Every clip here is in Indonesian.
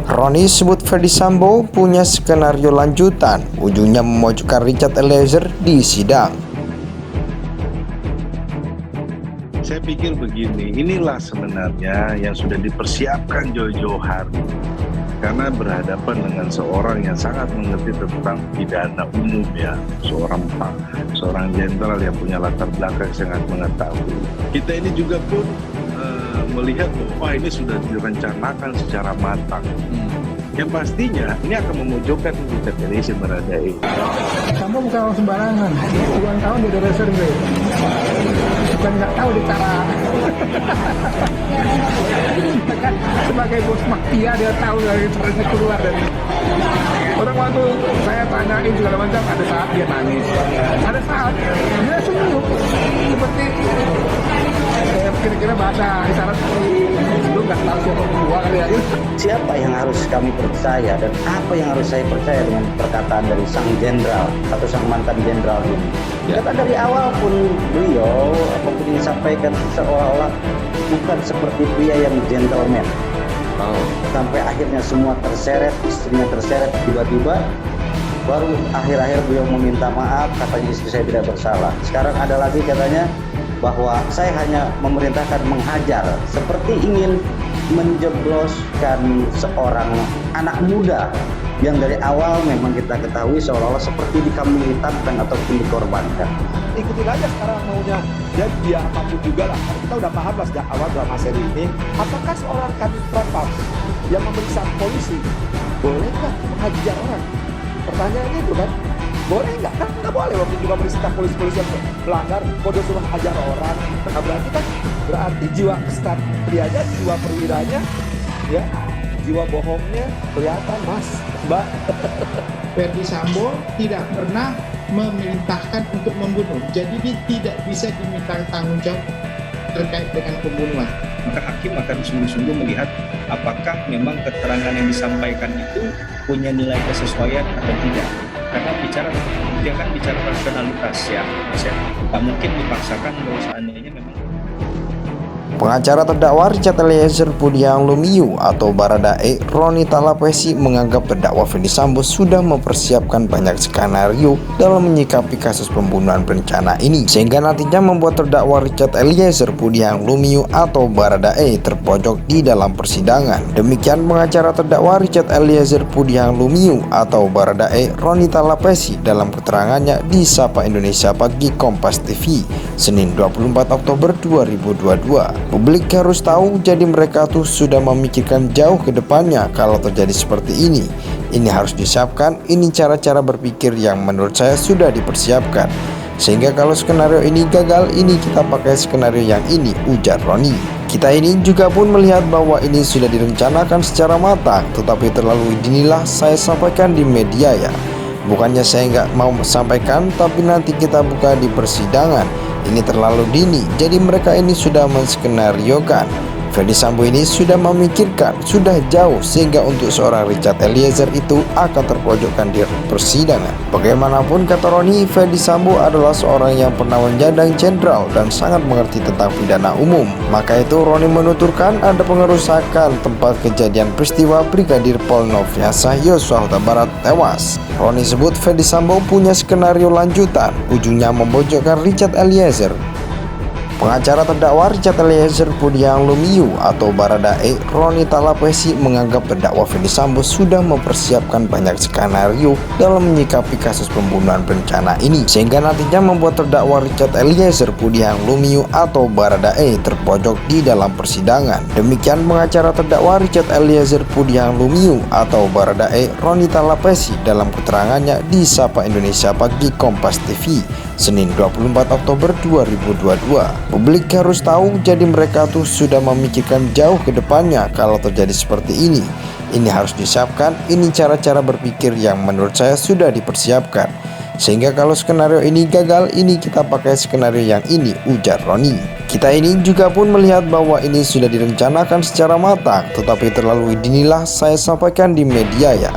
Roni sebut Ferdy Sambo punya skenario lanjutan, ujungnya memojokkan Richard Eliezer di sidang. Saya pikir begini, inilah sebenarnya yang sudah dipersiapkan jauh-jauh hari. Karena berhadapan dengan seorang yang sangat mengerti tentang pidana umum ya, seorang jenderal yang punya latar belakang sangat mengetahui. Kita ini juga pun melihat bahwa ini sudah direncanakan secara matang. Yang pastinya ini akan memojokkan Richard Eliezer Baradae. Kamu bukan orang sembarangan, puluhan tahun jadi reserve. Bukan nggak tahu di cara. Sebagai bos mafia dia tahu dari caranya keluar dari. Orang waktu saya tanyain segala macam, ada saat dia nangis, ada saat dia senyum seperti kira-kira bahasa isyarat lu nggak tahu siapa gua kali ya. Siapa yang harus kami percaya dan apa yang harus saya percaya dengan perkataan dari sang jenderal atau sang mantan jenderal ini? Karena dari awal pun beliau apapun yang disampaikan seolah-olah bukan seperti pria yang gentleman. Sampai akhirnya semua terseret, istrinya terseret tiba-tiba, baru akhir-akhir beliau meminta maaf, katanya istri saya tidak bersalah. Sekarang ada lagi katanya bahwa saya hanya memerintahkan menghajar, seperti ingin menjebloskan seorang anak muda yang dari awal memang kita ketahui seolah-olah seperti dikambing hitamkan ataupun dikorbankan. Ikutin aja sekarang maunya, dan dia apapun juga lah. Kita udah paham lah sejak awal drama seri ini. Apakah seorang kadif propam yang memeriksa polisi boleh nggak menghajar orang? Pertanyaannya itu kan, boleh nggak? Kan nggak boleh waktu juga meriksa polisi-polisi yang melanggar kode suruh hajar orang. Nah berarti jiwa kesatrianya, jiwa perwiranya, ya, jiwa bohongnya kelihatan mas, mbak. Ferdy Sambo tidak pernah memerintahkan untuk membunuh, jadi dia tidak bisa diminta tanggung jawab terkait dengan pembunuhan. Maka hakim akan sungguh-sungguh melihat apakah memang keterangan yang disampaikan itu punya nilai kesesuaian atau tidak. Karena dia kan bicara rasionalitas ya, tak mungkin dipaksakan bahwa seandainya memang. Pengacara terdakwa Richard Eliezer Pudiang Lumiu atau Baradae, Roni Talapesi, menganggap terdakwa Ferdy Sambo sudah mempersiapkan banyak skenario dalam menyikapi kasus pembunuhan berencana ini, sehingga nantinya membuat terdakwa Richard Eliezer Pudiang Lumiu atau Baradae terpojok di dalam persidangan. Demikian pengacara terdakwa Richard Eliezer Pudiang Lumiu atau Baradae, Roni Talapesi, dalam keterangannya di Sapa Indonesia Pagi Kompas TV, Senin 24 Oktober 2022. Publik harus tahu, jadi mereka tuh sudah memikirkan jauh ke depannya kalau terjadi seperti ini. Ini harus disiapkan, ini cara-cara berpikir yang menurut saya sudah dipersiapkan. Sehingga kalau skenario ini gagal, ini kita pakai skenario yang ini, ujar Roni. Kita ini juga pun melihat bahwa ini sudah direncanakan secara matang, tetapi terlalu dinilah saya sampaikan di media ya. Bukannya saya nggak mau sampaikan, tapi nanti kita buka di persidangan. Ini terlalu dini, jadi mereka ini sudah menskenariokan. Ferdy Sambo ini sudah memikirkan, sudah jauh, sehingga untuk seorang Richard Eliezer itu akan terpojokkan di persidangan. Bagaimanapun kata Roni, Ferdy Sambo adalah seorang yang pernah menjadang jenderal dan sangat mengerti tentang pidana umum. Maka itu Roni menuturkan ada pengerusakan tempat kejadian peristiwa Brigadir Pol Nofriansah Yosua Huta Barat tewas. Roni sebut Ferdy Sambo punya skenario lanjutan, ujungnya membojokkan Richard Eliezer. Pengacara terdakwa Richard Eliezer Pudiang Lumiu atau Baradae, Roni Talapesi, menganggap terdakwa Ferdy Sambo sudah mempersiapkan banyak skenario dalam menyikapi kasus pembunuhan berencana ini, sehingga nantinya membuat terdakwa Richard Eliezer Pudiang Lumiu atau Baradae terpojok di dalam persidangan. Demikian pengacara terdakwa Richard Eliezer Pudiang Lumiu atau Baradae, Roni Talapesi, dalam keterangannya di Sapa Indonesia Pagi Kompas TV, Senin 24 Oktober 2022. Publik harus tahu, jadi mereka tuh sudah memikirkan jauh ke depannya kalau terjadi seperti ini. Ini harus disiapkan, ini cara-cara berpikir yang menurut saya sudah dipersiapkan. Sehingga kalau skenario ini gagal, ini kita pakai skenario yang ini, ujar Roni. Kita ini juga pun melihat bahwa ini sudah direncanakan secara matang, tetapi terlalu dinilah saya sampaikan di media ya.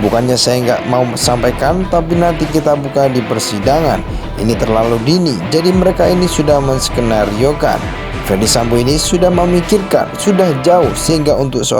Bukannya saya nggak mau sampaikan, tapi nanti kita buka di persidangan. Ini terlalu dini, jadi mereka ini sudah menskenariokan. Ferdy Sambo ini sudah memikirkan, sudah jauh, sehingga untuk seorang